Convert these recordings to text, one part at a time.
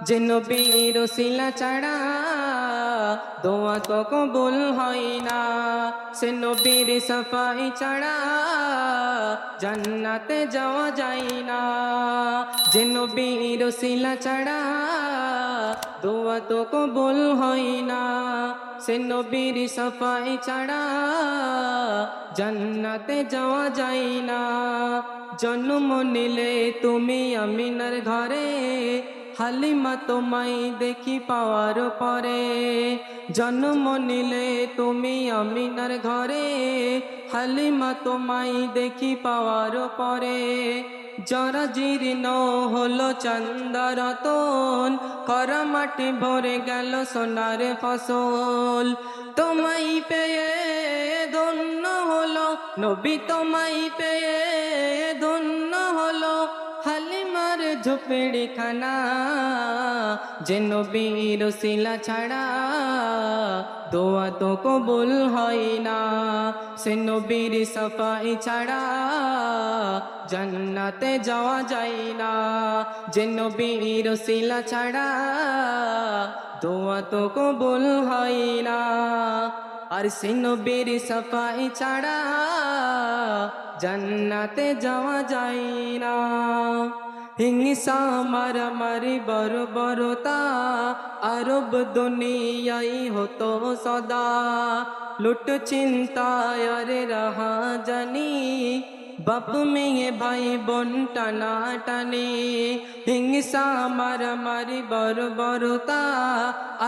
যে নবীর ওসিলা ছাড়া দোয়া তো কবুল হয় না, সে নবীর সাফাই ছাড়া জান্নাতে যাওয়া যায় না। যে নবীর ওসিলা ছাড়া দোয়া তো কবুল হয় না, সে নবীর সাফাই ছাড়া জান্নাতে যাওয়া যায় না। জন্ম নিলে তুমি আমিনার ঘরে, হালিমা তোমায় দেখি পাওয়ার পরে। জন্ম নিলে তুমি আমিনার ঘরে, হালিমা তোমায় দেখি পাওয়ার পরে। যারা জীর্ণ হলো চন্দারতন, করা মাটি ভরে গেল সোনার ফসল। তোমায় পেয়ে ধন্য হলো নবী, তোমায় পেয়ে ধন্য হলো হালিমার ঝুপড়ি খানা। যে নবীর ওসিলা ছাড়া দোয়া তো কবুল হয় না, সে নবীর সাফাই ছাড়া জান্নাতে যাওয়া যায় না। যে নবীর ওসিলা ছাড়া দোয়া তো কবুল হয় না, আর সে নবীর সাফাই ছাড়া জান্নাতে যাওয়া যায় না। হিংসা মারামারি বর্বরতা আরব দুনিয়ায় হতো সদা। লুট চিন্তায় আর রাহা জানি, বাপ মেয়ে ভাই বোন টানা টানি। হিংসা মারামারি বর্বরতা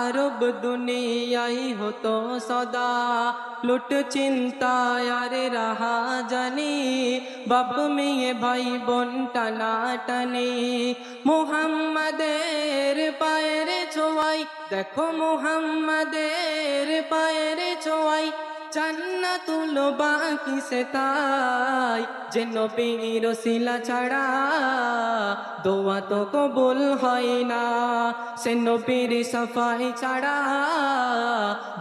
আরব দুনিয়ায় হতো সদা। লুট চিন্তায় আর রাহা জানি, বাপ মেয়ে ভাই বোন টানা টানি। মুহাম্মাদের পায়ের ছোঁয়াই, দেখো মুহাম্মাদের পায়ের ছোঁয়াই, জান্নাতুল বাকি সে তাই। যে নবীর ওসিলা ছাড়া দোয়া তো কবুল হয় না, সে নবীর সাফাই ছাড়া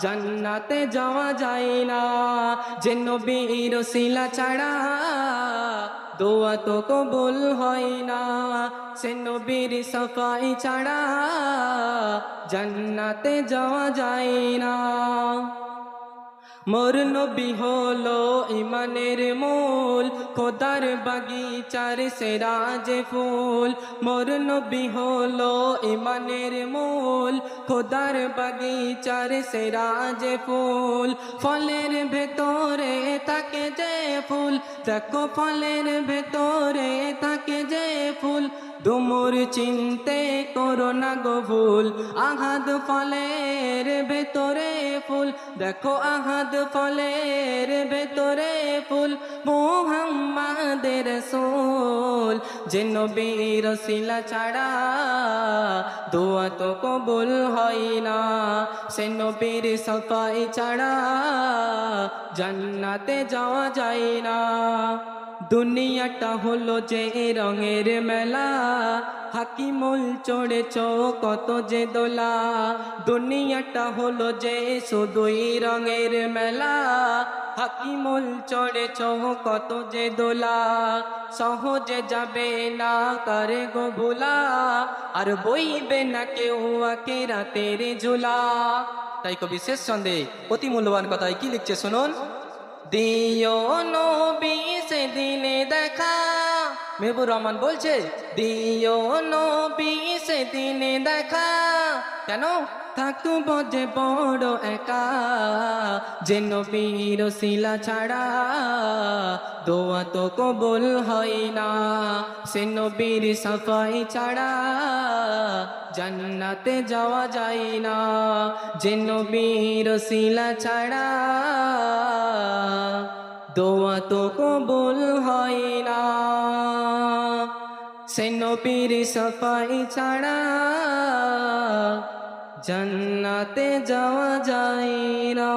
জান্নাতে যাওয়া যায় না। যে নবীর ওসিলা ছাড়া দোয়া তো কবুল হয় না, সে নবীর সাফাই ছাড়া জান্নাতে যাওয়া যায় না। মোর নবী হলো ইমানের মূল, খোদার বাগিচার সেরা যে ফুল। মোর নবী হলো ইমানের মূল, খোদার বাগিচার সেরা যে ফুল। ফলের ভেতরে থাকে যে ফুল, দেখো ফলের ভেতরে থাকে যে ফুল। ডুমুর চিনতে করো না গো ভুল, আহাদ ফলের ভেতরে ফুল, দেখো আহাদ ফলের ভেতরে ফুল। মুহাম্মাদের রাসূল যে নবীর ওসিলা ছাড়া দোয়া তো কবুল হয় না, সে নবীর সাফাই ছাড়া জান্নাতে যাওয়া যায় না। দুনিয়াটা হলো যে রঙের মেলা, হাকিমুল চড়েছ কত যে দোলা। দুনিয়াটা হলো যে শুধুই রঙের মেলা, হাকিমুল চড়েছ কত যে দোলা। সহজে যাবে না করে গো ভোলা, আর বইবে না কেউ আখিরাতের ঝুলা। তাই কবি শেষ ছন্দে অতি মূল্যবান কথায় কি লিখছে শুনুন। দিও নবী সেদিনে দেখা, মেহবুর রহমান বলছে দিও নবী সেদিনে দেখা। কেন? থাকবো যে বড় একা, যে নবীর ওসিলা ছাড়া দোয়া তো কবুল হয় না, সে নবীর সাফাই ছাড়া জান্নাতে যাওয়া যায় না। যে নবীর ওসিলা ছাড়া দোয়া তো কবুল হয় না, সে নবীর সাফাই ছাড়া জান্নাতে যাওয়া যায় না।